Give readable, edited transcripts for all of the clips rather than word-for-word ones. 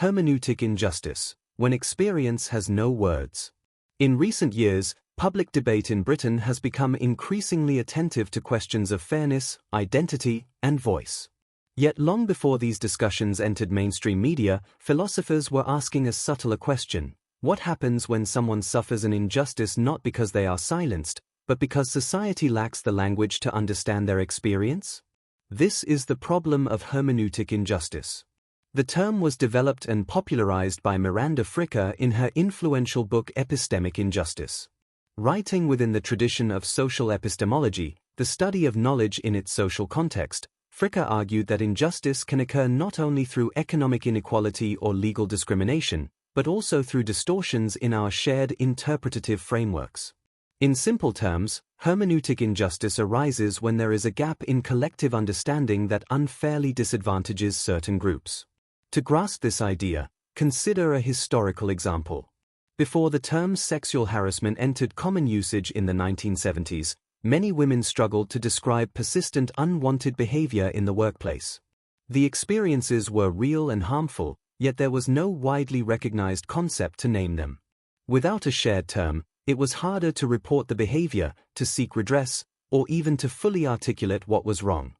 Hermeneutic injustice, when experience has no words. In recent years, public debate in Britain has become increasingly attentive to questions of fairness, identity, and voice. Yet long before these discussions entered mainstream media, philosophers were asking as subtle a question: what happens when someone suffers an injustice not because they are silenced, but because society lacks the language to understand their experience? This is the problem of hermeneutic injustice. The term was developed and popularized by Miranda Fricker in her influential book Epistemic Injustice. Writing within the tradition of social epistemology, the study of knowledge in its social context, Fricker argued that injustice can occur not only through economic inequality or legal discrimination, but also through distortions in our shared interpretative frameworks. In simple terms, hermeneutic injustice arises when there is a gap in collective understanding that unfairly disadvantages certain groups. To grasp this idea, consider a historical example. Before the term sexual harassment entered common usage in the 1970s, many women struggled to describe persistent unwanted behavior in the workplace. The experiences were real and harmful, yet there was no widely recognized concept to name them. Without a shared term, it was harder to report the behavior, to seek redress, or even to fully articulate what was wrong.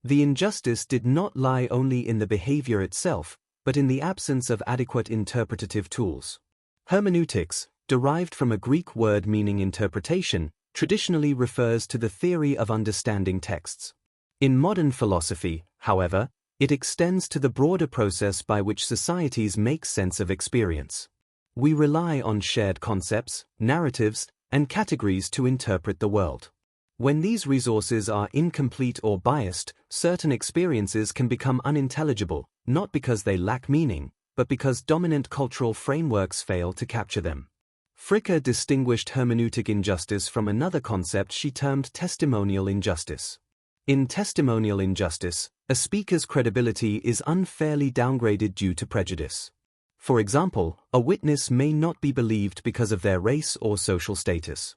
The injustice did not lie only in the behavior itself, but in the absence of adequate interpretative tools. Hermeneutics, derived from a Greek word meaning interpretation, traditionally refers to the theory of understanding texts. In modern philosophy, however, it extends to the broader process by which societies make sense of experience. We rely on shared concepts, narratives, and categories to interpret the world. When these resources are incomplete or biased, certain experiences can become unintelligible, not because they lack meaning, but because dominant cultural frameworks fail to capture them. Fricker distinguished hermeneutic injustice from another concept she termed testimonial injustice. In testimonial injustice, a speaker's credibility is unfairly downgraded due to prejudice. For example, a witness may not be believed because of their race or social status.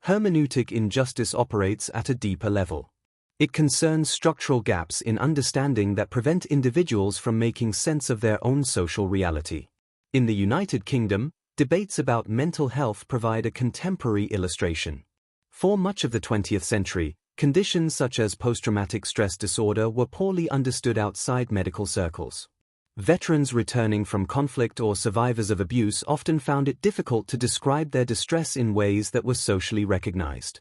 Hermeneutic injustice operates at a deeper level. It concerns structural gaps in understanding that prevent individuals from making sense of their own social reality. In the United Kingdom, debates about mental health provide a contemporary illustration. For much of the 20th century, conditions such as post-traumatic stress disorder were poorly understood outside medical circles. Veterans returning from conflict or survivors of abuse often found it difficult to describe their distress in ways that were socially recognized.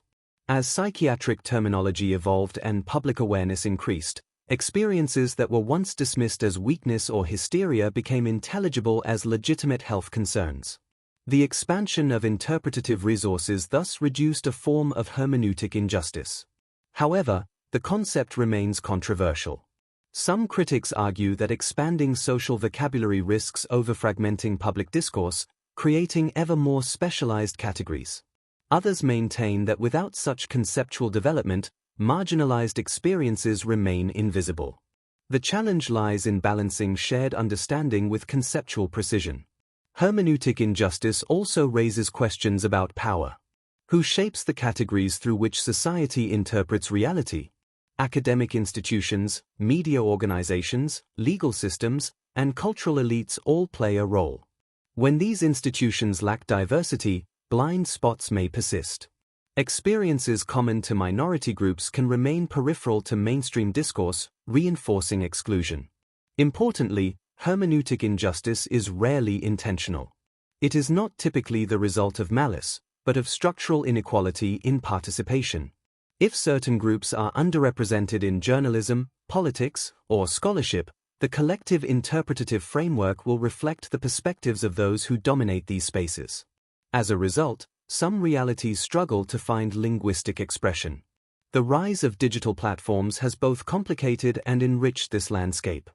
As psychiatric terminology evolved and public awareness increased, experiences that were once dismissed as weakness or hysteria became intelligible as legitimate health concerns. The expansion of interpretative resources thus reduced a form of hermeneutic injustice. However, the concept remains controversial. Some critics argue that expanding social vocabulary risks overfragmenting public discourse, creating ever more specialized categories. Others maintain that without such conceptual development, marginalized experiences remain invisible. The challenge lies in balancing shared understanding with conceptual precision. Hermeneutic injustice also raises questions about power. Who shapes the categories through which society interprets reality? Academic institutions, media organizations, legal systems, and cultural elites all play a role. When these institutions lack diversity, blind spots may persist. Experiences common to minority groups can remain peripheral to mainstream discourse, reinforcing exclusion. Importantly, hermeneutic injustice is rarely intentional. It is not typically the result of malice, but of structural inequality in participation. If certain groups are underrepresented in journalism, politics, or scholarship, the collective interpretative framework will reflect the perspectives of those who dominate these spaces. As a result, some realities struggle to find linguistic expression. The rise of digital platforms has both complicated and enriched this landscape.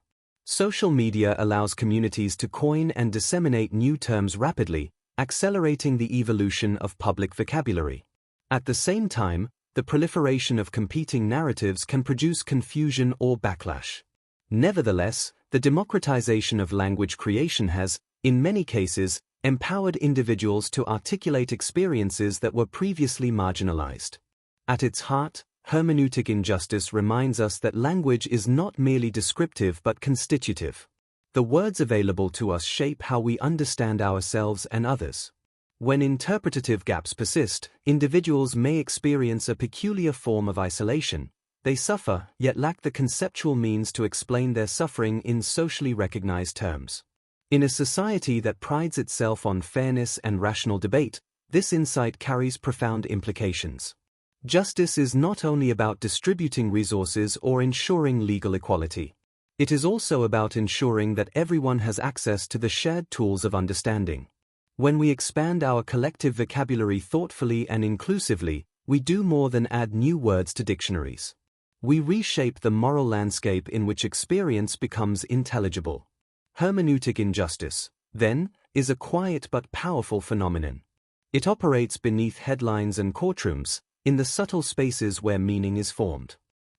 Social media allows communities to coin and disseminate new terms rapidly, accelerating the evolution of public vocabulary. At the same time, the proliferation of competing narratives can produce confusion or backlash. Nevertheless, the democratization of language creation has, in many cases, empowered individuals to articulate experiences that were previously marginalized. At its heart, hermeneutic injustice reminds us that language is not merely descriptive but constitutive. The words available to us shape how we understand ourselves and others. When interpretative gaps persist, individuals may experience a peculiar form of isolation. They suffer, yet lack the conceptual means to explain their suffering in socially recognized terms. In a society that prides itself on fairness and rational debate, this insight carries profound implications. Justice is not only about distributing resources or ensuring legal equality. It is also about ensuring that everyone has access to the shared tools of understanding. When we expand our collective vocabulary thoughtfully and inclusively, we do more than add new words to dictionaries. We reshape the moral landscape in which experience becomes intelligible. Hermeneutic injustice, then, is a quiet but powerful phenomenon. It operates beneath headlines and courtrooms, in the subtle spaces where meaning is formed.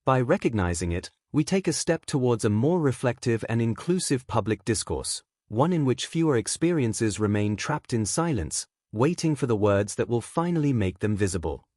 By recognizing it, we take a step towards a more reflective and inclusive public discourse, one in which fewer experiences remain trapped in silence, waiting for the words that will finally make them visible.